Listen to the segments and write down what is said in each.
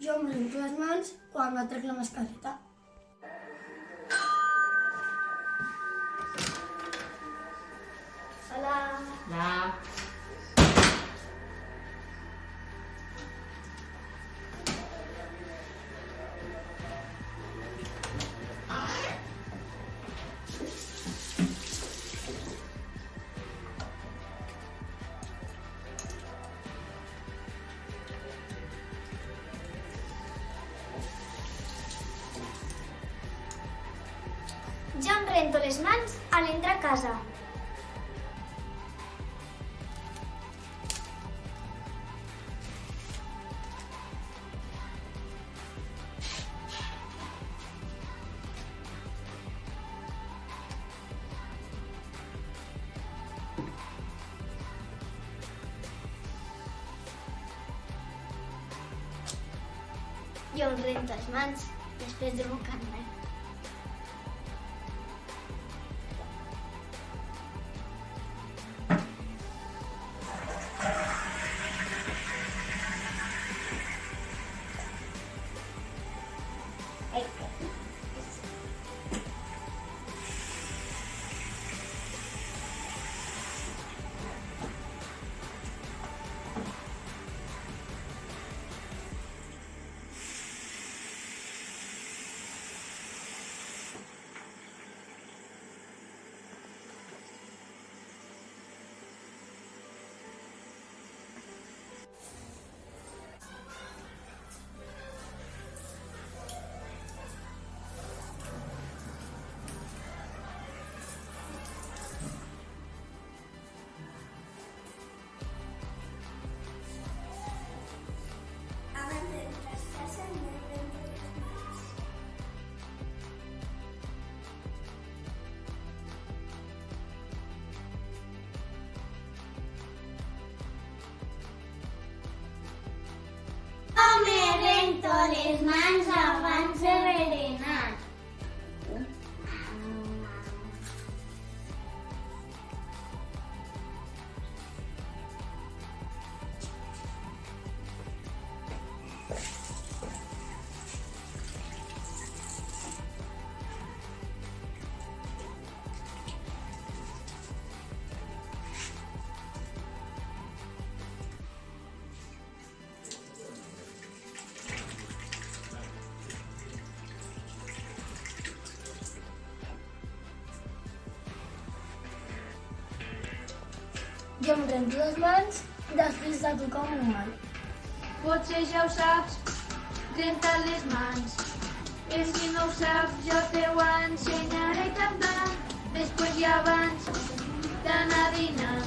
Jo em rento les mans quan trec la mascareta. Hola. Hola. Jo em rento les mans a l'entrar a casa. Jo em rento les mans després de mocar-me. Les mans abans de berenar. Jo em rento les mans després de tocar un animal. Potser ja ho saps, renta les mans. I si no ho saps, jo te ho ensenyaré cantant. Després i abans d'anar a dinar,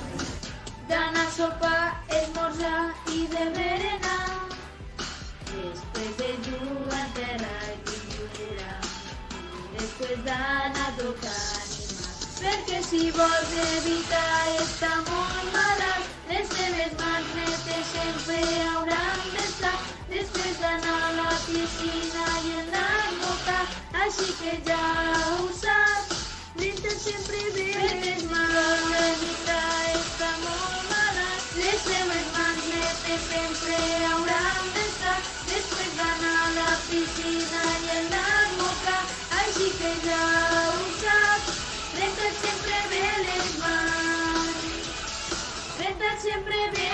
d'anar a sopar, esmorzar i de berenar. Després de jugar a terra i pintura, després d'anar a tocar animals. Perquè si vols evitar estar molt malalt, les teves mans netes sempre hauran d'estar. Després d'anar a la piscina i en l'advocar, així que ja ho saps, renta't sempre bé les mans. Si vols evitar estar molt malalt, les teves mans netes sempre hauran d'estar. Després d'anar a la piscina i en l'advocar, així que ja ho saps, renta't sempre bé les mans. Renta't sempre bé